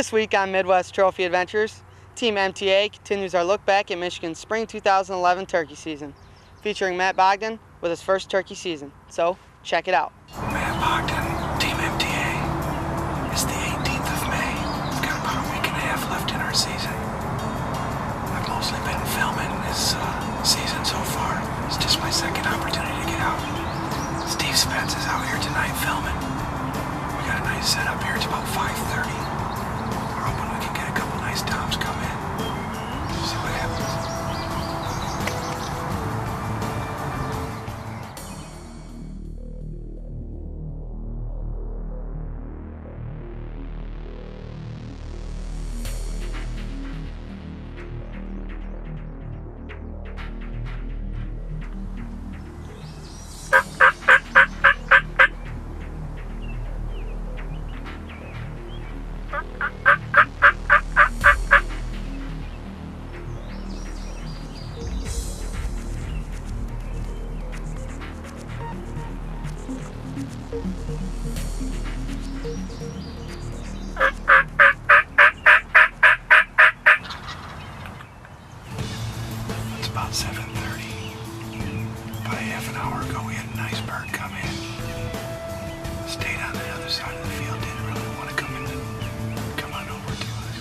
This week on Midwest Trophy Adventures, Team MTA continues our look back at Michigan's spring 2011 turkey season, featuring Matt Bogdan with his first turkey season. So, check it out. Matt Bogdan, Team MTA. It's the 18th of May. We've got about a week and a half left in our season. I've mostly been filming this season so far. It's just my second opportunity to get out. Steve Spence is out here tonight filming. We got a nice setup here. It's about 5:30. We're hoping we can get a couple nice toms come in. See what happens. It's about 7:30. About a half an hour ago we had a nice bird come in. Stayed on the other side of the field, didn't really want to come on over to us.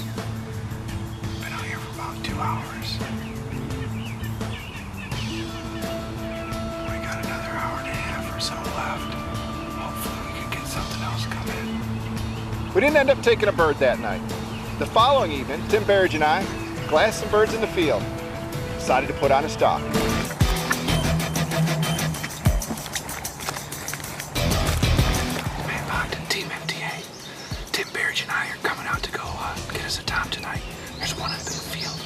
Been out here for about 2 hours. We got another hour and a half or so left. Hopefully we can get something else come in. We didn't end up taking a bird that night. The following evening, Tim Barrage and I glassed some birds in the field. Decided to put on a stalk. Man, Bogdan, Team MTA. Tim Barrage and I are coming out to go get us a tom tonight. There's one up in the field.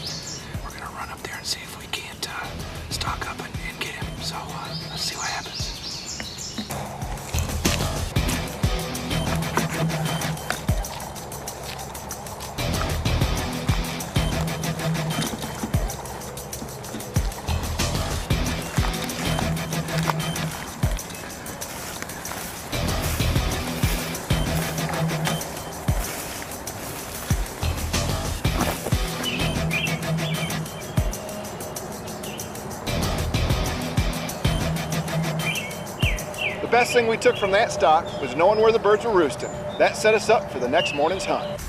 We're gonna run up there and see if we can't stalk up and get him. So let's see what happens. The best thing we took from that stalk was knowing where the birds were roosting. That set us up for the next morning's hunt.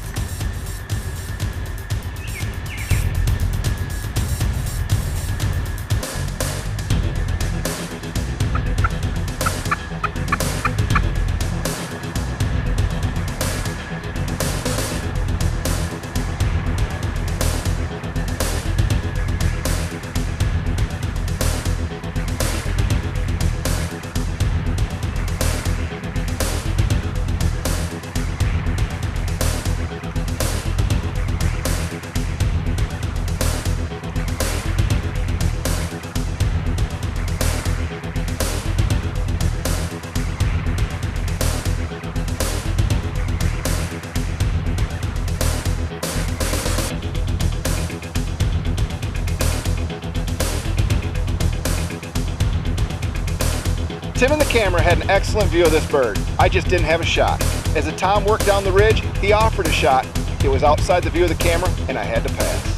Tim and the camera had an excellent view of this bird. I just didn't have a shot. As the tom worked down the ridge, he offered a shot. It was outside the view of the camera, and I had to pass.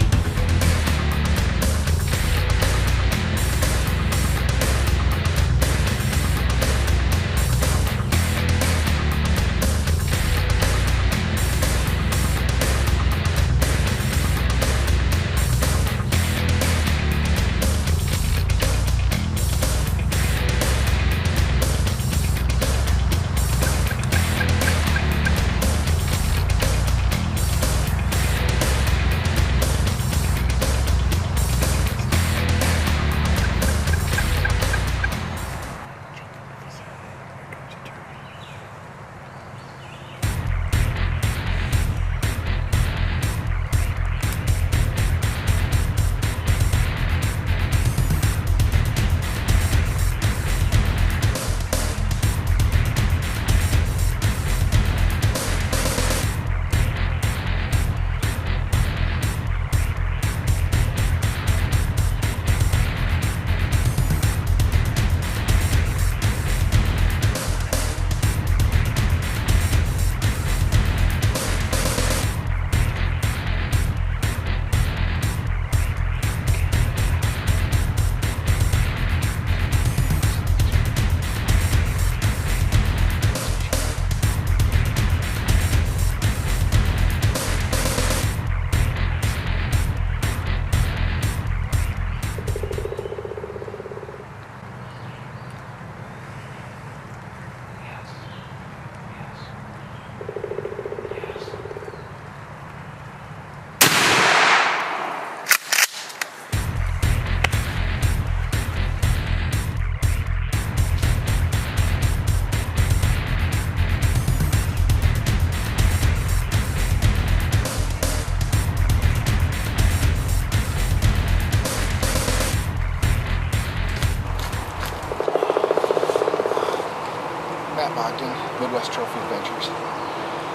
Bogdan, Midwest Trophy Adventures.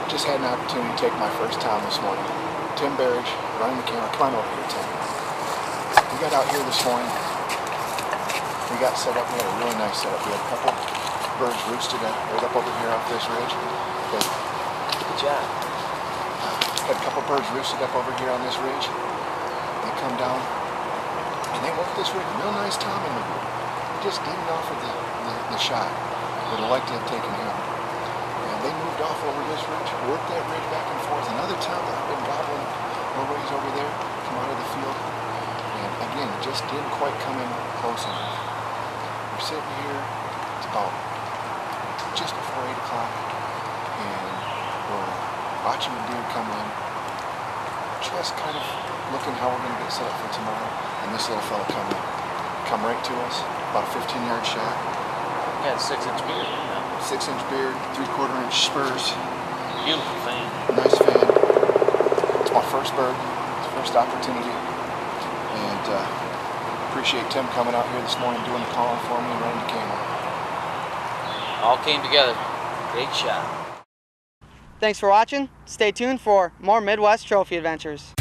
Just had an opportunity to take my first time this morning. Tim Barrage, running the camera. Come on over here, Tim. We got out here this morning. We got set up. We had a really nice setup. We had a couple birds roosted right up over here off this ridge. Good job. Had a couple birds roosted up over here on this ridge. They come down and they work this ridge. Real nice Tom in the group. He just didn't offer the shot. Would have liked to have taken him. And they moved off over this ridge, worked that ridge back and forth. Another Tom that had been gobbling no ways over there, come out of the field. And again, just didn't quite come in close enough. We're sitting here, it's about just before 8 o'clock, and we're watching the deer come in, just kind of looking how we're going to get set up for tomorrow. And this little fella come right to us, about a 15-yard shot. Got a 6-inch beard. 6-inch beard, 3/4-inch spurs. Beautiful fan. Nice fan. It's my first bird, it's the first opportunity. And appreciate Tim coming out here this morning, doing the calling for me and running the camera. All came together. Great shot. Thanks for watching. Stay tuned for more Midwest Trophy Adventures.